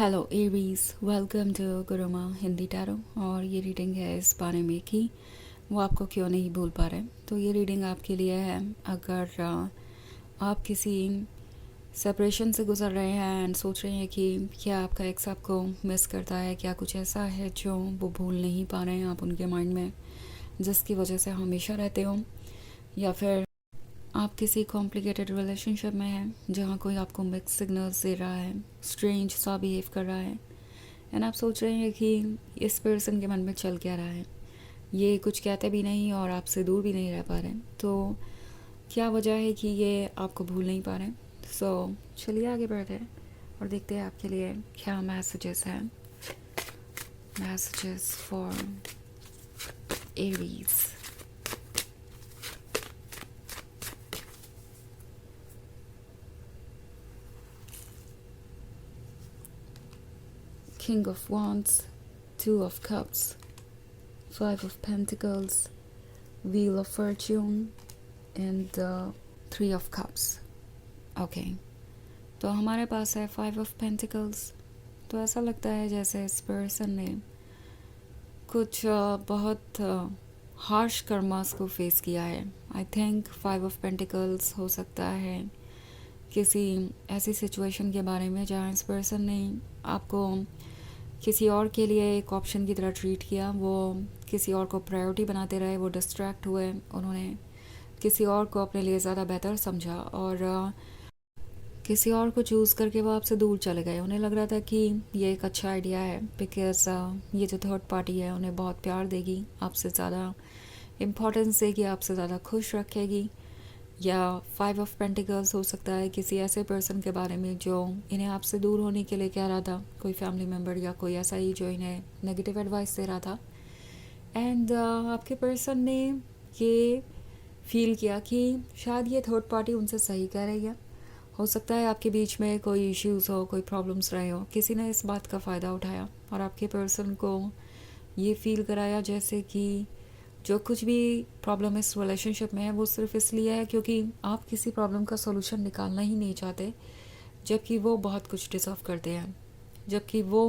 Hello Aries, welcome to Guruma Hindi tarot. और ये reading है इस बारे में कि वो आपको क्यों नहीं भूल पा रहे। तो ये रीडिंग आपके लिए है अगर आप किसी सेपरेशन से गुजर रहे हैं एंड सोच रहे हैं कि क्या आपका एक्स आपको मिस करता है, क्या कुछ ऐसा है जो वो भूल नहीं पा रहे हैं आप उनके माइंड में, जिसकी वजह से हमेशा रहते हो, या फिर आप किसी कॉम्प्लिकेटेड रिलेशनशिप में हैं जहाँ कोई आपको मिक्स सिग्नल्स दे रहा है, स्ट्रेंज सा बिहेव कर रहा है, एंड आप सोच रहे हैं कि इस पर्सन के मन में चल क्या रहा है। ये कुछ कहते भी नहीं और आपसे दूर भी नहीं रह पा रहे, तो क्या वजह है कि ये आपको भूल नहीं पा रहे। सो चलिए आगे बढ़ते हैं और देखते हैं आपके लिए क्या मैसेजेस हैं। Messages for Aries. King of Wands, Two of Cups, Five of Pentacles, Wheel of Fortune and Three of Cups. Okay, तो हमारे पास है फाइव ऑफ पेंटिकल्स। तो ऐसा लगता है जैसे इस पर्सन ने कुछ बहुत हार्श कर्मास को फेस किया है। I think five of pentacles हो सकता है किसी ऐसी सिचुएशन के बारे में जहाँ इस पर्सन ने आपको किसी और के लिए एक ऑप्शन की तरह ट्रीट किया। वो किसी और को प्रायोरिटी बनाते रहे, वो डिस्ट्रैक्ट हुए, उन्होंने किसी और को अपने लिए ज़्यादा बेहतर समझा और किसी और को चूज़ करके वो आपसे दूर चले गए। उन्हें लग रहा था कि ये एक अच्छा आइडिया है बिकॉज ये जो थर्ड पार्टी है उन्हें बहुत प्यार देगी, आपसे ज़्यादा इम्पोर्टेंस देगी, आपसे ज़्यादा खुश रखेगी। या फाइव ऑफ पेंटिकल्स हो सकता है किसी ऐसे पर्सन के बारे में जो इन्हें आपसे दूर होने के लिए कह रहा था, कोई फैमिली मेम्बर या कोई ऐसा ही जो इन्हें नेगेटिव एडवाइस दे रहा था। एंड आपके पर्सन ने ये फील किया कि शायद ये थर्ड पार्टी उनसे सही कह रही है। हो सकता है आपके बीच में कोई इश्यूज़ हो, कोई प्रॉब्लम्स रहे हो, किसी ने इस बात का फ़ायदा उठाया और आपके पर्सन को ये फील कराया जैसे कि जो कुछ भी प्रॉब्लम इस रिलेशनशिप में है वो सिर्फ इसलिए है क्योंकि आप किसी प्रॉब्लम का सोल्यूशन निकालना ही नहीं चाहते, जबकि वो बहुत कुछ डिज़र्व करते हैं, जबकि वो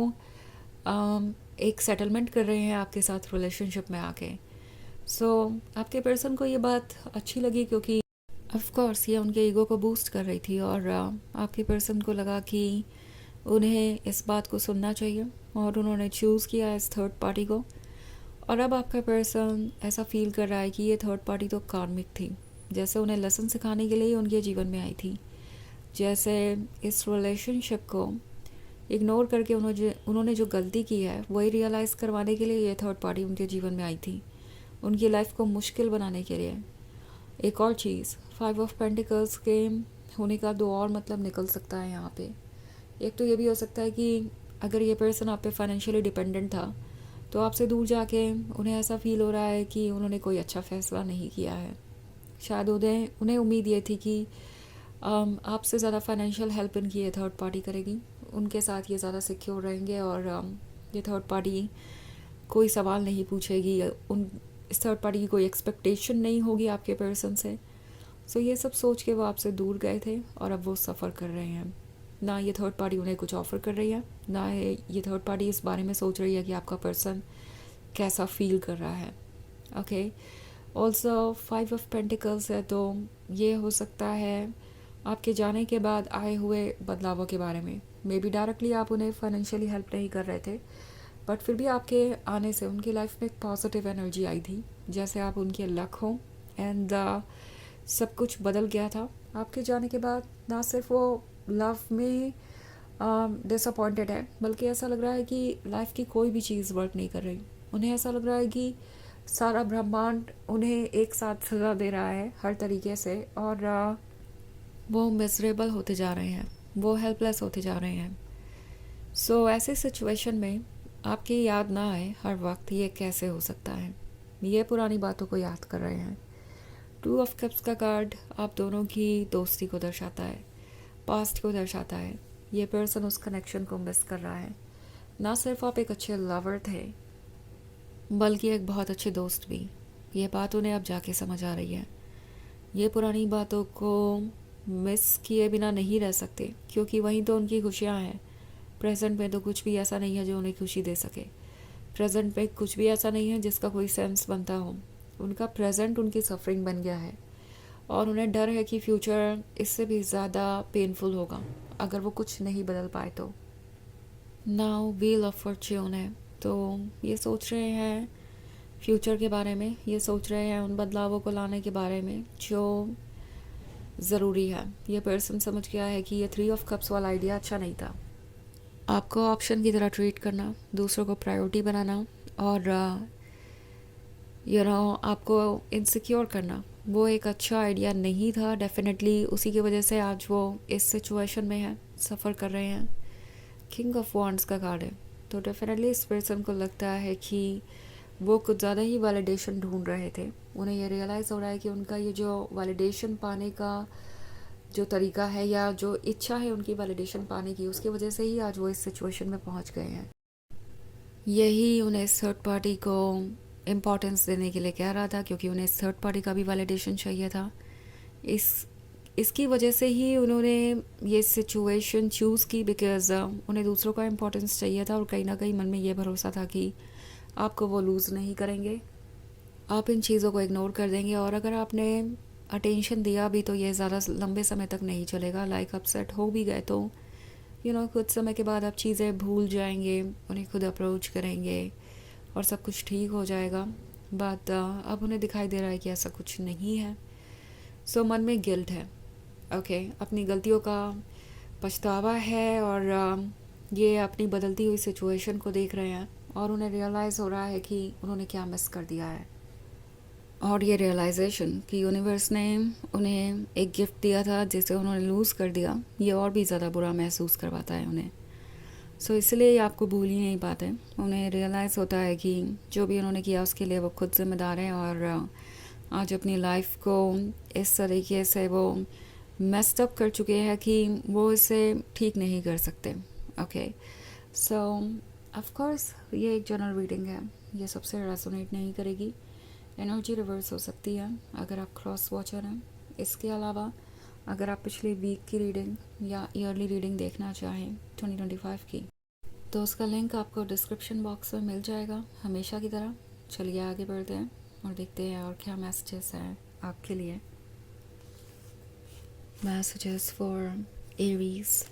एक सेटलमेंट कर रहे हैं आपके साथ रिलेशनशिप में आके। सो आपके पर्सन को ये बात अच्छी लगी क्योंकि ऑफ कोर्स ये उनके ईगो को बूस्ट कर रही थी और आपके पर्सन को लगा कि उन्हें इस बात को सुनना चाहिए और उन्होंने चूज़ किया इस थर्ड पार्टी को। और अब आपका पर्सन ऐसा फील कर रहा है कि ये थर्ड पार्टी तो कार्मिक थी, जैसे उन्हें लेसन सिखाने के लिए ही उनके जीवन में आई थी, जैसे इस रिलेशनशिप को इग्नोर करके उन्होंने जो गलती की है वही रियलाइज़ करवाने के लिए ये थर्ड पार्टी उनके जीवन में आई थी, उनकी लाइफ को मुश्किल बनाने के लिए। एक और चीज़, फाइव ऑफ पेंटिकल्स के होने का दो और मतलब निकल सकता है यहाँ पे। एक तो ये भी हो सकता है कि अगर ये पर्सन आप पे फाइनेंशियली डिपेंडेंट था तो आपसे दूर जाके उन्हें ऐसा फील हो रहा है कि उन्होंने कोई अच्छा फ़ैसला नहीं किया है। शायद उन्हें उम्मीद ये थी कि आपसे ज़्यादा फाइनेंशियल हेल्प इनकी ये थर्ड पार्टी करेगी, उनके साथ ये ज़्यादा सिक्योर रहेंगे और ये थर्ड पार्टी कोई सवाल नहीं पूछेगी, उन इस थर्ड पार्टी की कोई एक्सपेक्टेशन नहीं होगी आपके पर्सन से। सो ये सब सोच के वो आपसे दूर गए थे और अब वो सफ़र कर रहे हैं। ना ये थर्ड पार्टी उन्हें कुछ ऑफ़र कर रही है, ना ये थर्ड पार्टी इस बारे में सोच रही है कि आपका पर्सन कैसा फील कर रहा है। Okay, also five of pentacles है, तो ये हो सकता है आपके जाने के बाद आए हुए बदलावों के बारे में। मे बी डायरेक्टली आप उन्हें फाइनेंशियली हेल्प नहीं कर रहे थे, बट फिर भी आपके आने से उनकी लाइफ में एक पॉजिटिव एनर्जी आई थी, जैसे आप उनके लक हो एंड सब कुछ बदल गया था आपके जाने के बाद। ना सिर्फ वो लव में डिसअपॉइंटेड है, बल्कि ऐसा लग रहा है कि लाइफ की कोई भी चीज़ वर्क नहीं कर रही। उन्हें ऐसा लग रहा है कि सारा ब्रह्मांड उन्हें एक साथ सजा दे रहा है हर तरीके से और वो मिजरेबल होते जा रहे हैं, वो हेल्पलेस होते जा रहे हैं। सो ऐसे सिचुएशन में आपकी याद ना आए हर वक्त, ये कैसे हो सकता है। ये पुरानी बातों को याद कर रहे हैं। टू ऑफ कप्स का कार्ड आप दोनों की दोस्ती को दर्शाता है, पास्ट को दर्शाता है। ये पर्सन उस कनेक्शन को मिस कर रहा है। ना सिर्फ आप एक अच्छे लवर थे, बल्कि एक बहुत अच्छे दोस्त भी। ये बात उन्हें अब जाके समझ आ रही है। ये पुरानी बातों को मिस किए बिना नहीं रह सकते, क्योंकि वहीं तो उनकी खुशियाँ हैं। प्रेजेंट में तो कुछ भी ऐसा नहीं है जो उन्हें खुशी दे सके। प्रेजेंट में कुछ भी ऐसा नहीं है जिसका कोई सेंस बनता हो। उनका प्रेजेंट उनकी सफरिंग बन गया है और उन्हें डर है कि फ्यूचर इससे भी ज़्यादा पेनफुल होगा अगर वो कुछ नहीं बदल पाए तो। नाउ व्हील ऑफ फॉर्च्यून है, तो ये सोच रहे हैं फ्यूचर के बारे में, ये सोच रहे हैं उन बदलावों को लाने के बारे में जो ज़रूरी है। ये पर्सन समझ गया है कि ये 3 ऑफ कप्स वाला आइडिया अच्छा नहीं था। आपको ऑप्शन की तरह ट्रीट करना, दूसरों को प्रायोरिटी बनाना और आपको इनसिक्योर करना, वो एक अच्छा आइडिया नहीं था। डेफिनेटली उसी की वजह से आज वो इस सिचुएशन में है, सफ़र कर रहे हैं। किंग ऑफ वॉन्ड्स का कार्ड है, तो डेफिनेटली इस पर्सन को लगता है कि वो कुछ ज़्यादा ही वैलिडेशन ढूंढ रहे थे। उन्हें ये रियलाइज़ हो रहा है कि उनका ये जो वैलिडेशन पाने का जो तरीका है या जो इच्छा है उनकी वैलिडेशन पाने की, उसकी वजह से ही आज वो इस सिचुएशन में पहुंच गए हैं। यही उन्हें इस थर्ड पार्टी को इम्पोर्टेंस देने के लिए कह रहा था, क्योंकि उन्हें इस थर्ड पार्टी का भी वैलिडेशन चाहिए था। इसकी वजह से ही उन्होंने ये सिचुएशन चूज़ की, बिकॉज उन्हें दूसरों का इम्पोर्टेंस चाहिए था और कहीं ना कहीं मन में ये भरोसा था कि आपको वो लूज़ नहीं करेंगे, आप इन चीज़ों को इग्नोर कर देंगे और अगर आपने अटेंशन दिया भी तो ये ज़्यादा लंबे समय तक नहीं चलेगा। लाइक अपसेट हो भी गए तो कुछ समय के बाद आप चीज़ें भूल जाएंगे, उन्हें खुद अप्रोच करेंगे और सब कुछ ठीक हो जाएगा। बट अब उन्हें दिखाई दे रहा है कि ऐसा कुछ नहीं है। सो मन में गिल्ट है, ओके, अपनी गलतियों का पछतावा है और ये अपनी बदलती हुई सिचुएशन को देख रहे हैं और उन्हें रियलाइज़ हो रहा है कि उन्होंने क्या मिस कर दिया है। और ये रियलाइजेशन कि यूनिवर्स ने उन्हें एक गिफ्ट दिया था जिसे उन्होंने लूज़ कर दिया, ये और भी ज़्यादा बुरा महसूस करवाता है उन्हें। सो इसलिए ये आपको भूल ही नहीं पाते। उन्हें रियलाइज़ होता है कि जो भी उन्होंने किया उसके लिए वो खुद जिम्मेदार हैं और आज अपनी लाइफ को इस तरीके से वो मेस्ड अप कर चुके हैं कि वो इसे ठीक नहीं कर सकते। ओके, सो ऑफ कोर्स ये एक जनरल रीडिंग है, ये सबसे रेजोनेट नहीं करेगी। एनर्जी रिवर्स हो सकती है अगर आप क्रॉस वॉचर हैं। इसके अलावा अगर आप पिछले वीक की रीडिंग या ईयरली रीडिंग देखना चाहें 2025 की, तो उसका लिंक आपको डिस्क्रिप्शन बॉक्स में मिल जाएगा हमेशा की तरह। चलिए आगे बढ़ते हैं और देखते हैं और क्या मैसेजेस हैं आपके लिए। Messages for Aries,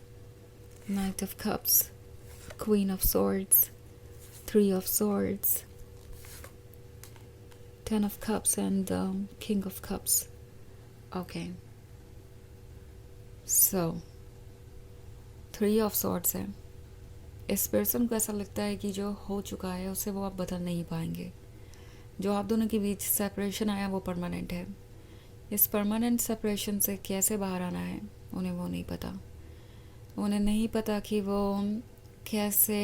night of cups, queen of swords, 3 of swords, 10 of cups and king of cups. Okay, so 3 of swords है। इस पर्सन को ऐसा लगता है कि जो हो चुका है उसे वो आप बदल नहीं पाएंगे। जो आप दोनों के बीच सेपरेशन आया वो परमानेंट है। इस परमानेंट सेपरेशन से कैसे बाहर आना है उन्हें वो नहीं पता। उन्हें नहीं पता कि वो कैसे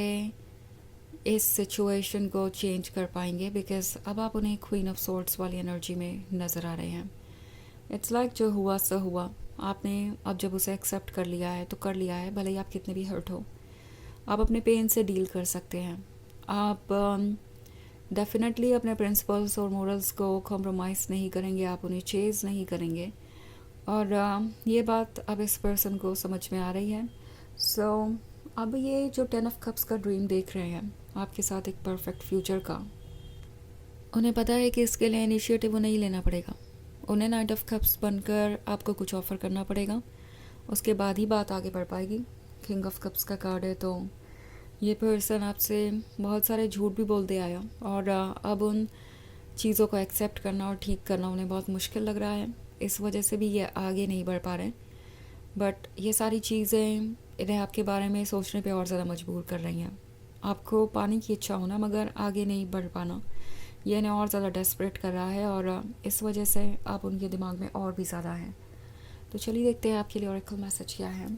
इस सिचुएशन को चेंज कर पाएंगे, बिकॉज अब आप उन्हें क्वीन ऑफ सोर्ड्स वाली एनर्जी में नज़र आ रहे हैं। इट्स लाइक जो हुआ सो हुआ, आपने अब जब उसे एक्सेप्ट कर लिया है तो कर लिया है, भले ही आप कितने भी हर्ट हो। आप अपने पेन से डील कर सकते हैं। आप डेफिनेटली अपने प्रिंसिपल्स और मोरल्स को कॉम्प्रोमाइज़ नहीं करेंगे, आप उन्हें चेज़ नहीं करेंगे और ये बात अब इस पर्सन को समझ में आ रही है। सो अब ये जो 10 ऑफ कप्स का ड्रीम देख रहे हैं आपके साथ एक परफेक्ट फ्यूचर का, उन्हें पता है कि इसके लिए इनिशिएटिव नहीं लेना पड़ेगा। उन्हें नाइट ऑफ कप्स बनकर आपको कुछ ऑफ़र करना पड़ेगा, उसके बाद ही बात आगे बढ़ पाएगी। किंग ऑफ कप्स का कार्ड है, तो ये पर्सन आपसे बहुत सारे झूठ भी बोलते आया और अब उन चीज़ों को एक्सेप्ट करना और ठीक करना उन्हें बहुत मुश्किल लग रहा है। इस वजह से भी ये आगे नहीं बढ़ पा रहे। बट ये सारी चीज़ें इन्हें आपके बारे में सोचने पे और ज़्यादा मजबूर कर रही हैं। आपको पाने की इच्छा होना मगर आगे नहीं बढ़ पाना, ये इन्हें और ज़्यादा डेस्परेट कर रहा है और इस वजह से आप उनके दिमाग में और भी ज़्यादा हैं। तो चलिए देखते हैं आपके लिए ऑरेकल मैसेज क्या है।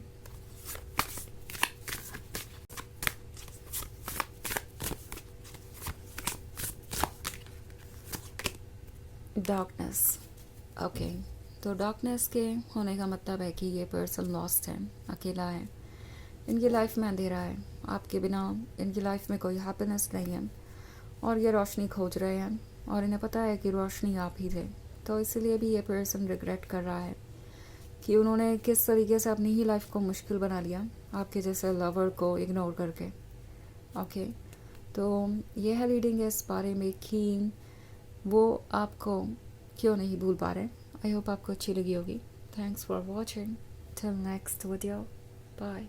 डार्कनेस, ओके, तो डार्कनेस के होने का मतलब है कि ये पर्सन लॉस्ट है, अकेला है, इनकी लाइफ में अंधेरा है, आपके बिना इनकी लाइफ में कोई हैप्पीनेस नहीं है और ये रोशनी खोज रहे हैं और इन्हें पता है कि रोशनी आप ही थे। तो इसलिए भी ये पर्सन रिग्रेट कर रहा है कि उन्होंने किस तरीके से अपनी ही लाइफ को मुश्किल बना लिया आपके जैसे लवर को इग्नोर करके। ओके, तो ये है रीडिंग इस बारे में कि वो आपको क्यों नहीं भूल पा रहे। आई होप आपको अच्छी लगी होगी। Thanks for watching, till next video, bye.